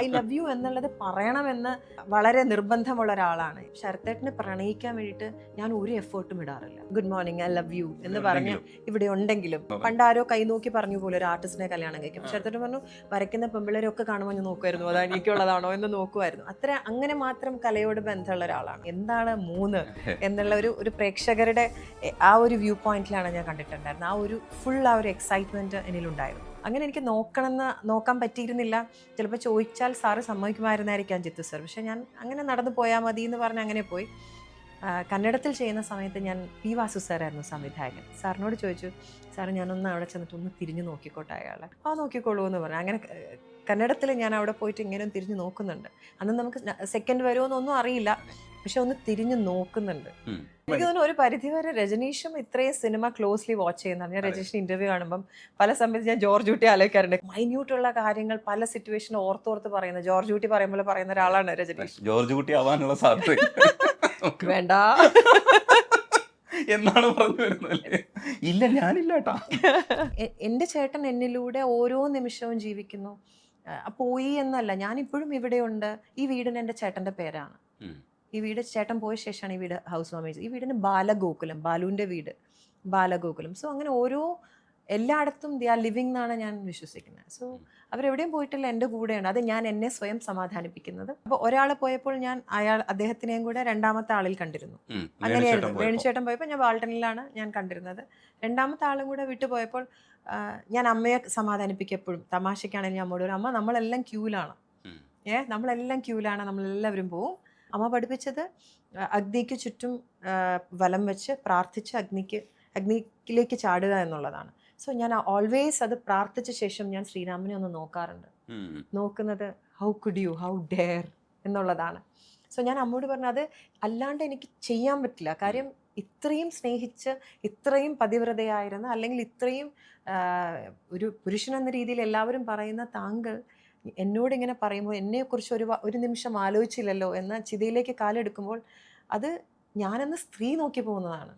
I love U എന്നുള്ളത് പറയണമെന്ന് വളരെ നിർബന്ധമുള്ള ഒരാളാണ്. ശരത്തേട്ടനെ പ്രണയിക്കാൻ വേണ്ടിയിട്ട് ഞാൻ ഒരു എഫേർട്ടും ഇടാറില്ല. Good morning, I love you എന്ന് പറഞ്ഞ് ഇവിടെ ഉണ്ടെങ്കിലും പണ്ട് ആരോ കൈ നോക്കി പറഞ്ഞു പോലെ ഒരു ആർട്ടിസ്റ്റിനെ കല്യാണം കഴിക്കും. ശരത്തേട്ടൻ പറഞ്ഞു വരയ്ക്കുന്ന പെമ്പിള്ളേരൊക്കെ കാണുമ്പോൾ ഞാൻ നോക്കുമായിരുന്നു, അത് എനിക്കുള്ളതാണോ എന്ന് നോക്കുമായിരുന്നു. അങ്ങനെ മാത്രം കലയോട് ബന്ധമുള്ള ഒരാളാണ്. എന്താണ് മൂന്ന് എന്നുള്ള ഒരു പ്രേക്ഷകരുടെ ആ ഒരു വ്യൂ പോയിന്റിലാണ് ഞാൻ കണ്ടിട്ടുണ്ടായിരുന്നത്. ആ ഒരു എക്സൈറ്റ്മെന്റ് എന്നിലുണ്ടായിരുന്നു. അങ്ങനെ എനിക്ക് നോക്കാൻ പറ്റിയിരുന്നില്ല. ചിലപ്പോൾ ചോദിച്ചാൽ സാറ് സമ്മതിക്കുമായിരുന്നായിരിക്കാം ജിത്തു സർ. പക്ഷെ ഞാൻ അങ്ങനെ നടന്നു പോയാൽ മതി എന്ന് പറഞ്ഞ് അങ്ങനെ പോയി. കന്നഡത്തിൽ ചെയ്യുന്ന സമയത്ത് ഞാൻ പി വാസു സാറായിരുന്നു സംവിധായകൻ. സാറിനോട് ചോദിച്ചു, സാറ് ഞാനൊന്ന് അവിടെ ചെന്നിട്ട് ഒന്ന് തിരിഞ്ഞു നോക്കിക്കോട്ടെ അയാളെ. നോക്കിക്കോളൂ എന്ന് പറഞ്ഞു. അങ്ങനെ കന്നഡത്തിൽ ഞാൻ അവിടെ പോയിട്ട് ഇങ്ങനെ തിരിഞ്ഞു നോക്കുന്നുണ്ട്. അന്ന് നമുക്ക് സെക്കൻഡ് വരുമോ എന്നൊന്നും അറിയില്ല, പക്ഷെ ഒന്ന് തിരിഞ്ഞു നോക്കുന്നുണ്ട്. എനിക്ക് തോന്നുന്നു ഒരു പരിധിവരെ രജനീഷും ഇത്രയും സിനിമ ക്ലോസ്ലി വാച്ച് ചെയ്യുന്നതാണ്. ഞാൻ രജനീഷിന്റെ ഇന്റർവ്യൂ കാണുമ്പോൾ പല സമയത്ത് ഞാൻ ജോർജ് ഊട്ടി ആലോചിക്കാറുണ്ട്. മൈന്യൂട്ടുള്ള കാര്യങ്ങൾ പല സിറ്റുവേഷനിൽ ഓർത്തോർത്ത് പറയുന്നത് ജോർജ് ഊട്ടി പറയുമ്പോൾ പറയുന്ന ഒരാളാണ് രജനീഷ്. ജോർജ് ഊട്ടി ആവാനുള്ള സാധ്യത വേണ്ട എന്നാണ് പറഞ്ഞു വരുന്നത്. ഇല്ല, ഞാനില്ല കേട്ടാ. എന്റെ ചേട്ടൻ എന്നിലൂടെ ഓരോ നിമിഷവും ജീവിക്കുന്നു. പോയി എന്നല്ല, ഞാനിപ്പോഴും ഇവിടെയുണ്ട്. ഈ വീടിന് എൻ്റെ ചേട്ടൻ്റെ പേരാണ്. ഈ വീട് ചേട്ടൻ പോയ ശേഷമാണ് ഈ വീട് ഹൗസ് വാമിങ്. ഈ വീടിന് ബാലഗോകുലം, ബാലുവിൻ്റെ വീട് ബാലഗോകുലം. സോ അങ്ങനെ എല്ലായിടത്തും ദി ആർ ലിവിങ് എന്നാണ് ഞാൻ വിശ്വസിക്കുന്നത്. സോ അവരെവിടെയും പോയിട്ടില്ല, എൻ്റെ കൂടെയാണ്. അത് ഞാൻ എന്നെ സ്വയം സമാധാനിപ്പിക്കുന്നത്. അപ്പോൾ ഒരാൾ പോയപ്പോൾ ഞാൻ അദ്ദേഹത്തിനെയും കൂടെ രണ്ടാമത്തെ ആളിൽ കണ്ടിരുന്നു. അങ്ങനെയായിരുന്നു. വേണുചേട്ടൻ പോയപ്പോൾ ഞാൻ വാൾട്ടണിലാണ് ഞാൻ കണ്ടിരുന്നത്. രണ്ടാമത്തെ ആളും കൂടെ വിട്ടുപോയപ്പോൾ ഞാൻ അമ്മയെ സമാധാനിപ്പിക്കപ്പോഴും തമാശയ്ക്കാണെങ്കിൽ ഞാൻ അമ്മയോട്, അമ്മ നമ്മളെല്ലാം ക്യൂലാണ്, നമ്മളെല്ലാം ക്യൂലാണ്, നമ്മളെല്ലാവരും പോവും. അമ്മ പഠിപ്പിച്ചത് അഗ്നിക്ക് ചുറ്റും വലം വെച്ച് പ്രാർത്ഥിച്ച് അഗ്നിയിലേക്ക് ചാടുക എന്നുള്ളതാണ്. സോ ഞാൻ ഓൾവേസ് അത് പ്രാർത്ഥിച്ച ശേഷം ഞാൻ ശ്രീരാമനെ ഒന്ന് നോക്കാറുണ്ട്. നോക്കുന്നത് how could you, how dare എന്നുള്ളതാണ്. സോ ഞാൻ അമ്മയോട് പറഞ്ഞു, അത് അല്ലാണ്ട് എനിക്ക് ചെയ്യാൻ പറ്റില്ല. കാര്യം ഇത്രയും സ്നേഹിച്ച്, ഇത്രയും പതിവ്രതയായിരുന്ന, അല്ലെങ്കിൽ ഇത്രയും ഒരു പുരുഷൻ എന്ന രീതിയിൽ എല്ലാവരും പറയുന്ന താങ്കൾ എന്നോട് ഇങ്ങനെ പറയുമ്പോൾ എന്നെക്കുറിച്ച് ഒരു നിമിഷം ആലോചിച്ചില്ലല്ലോ എന്ന ചിതയിലേക്ക് കാലെടുക്കുമ്പോൾ അത് ഞാനെന്ന സ്ത്രീ നോക്കി പോകുന്നതാണ്.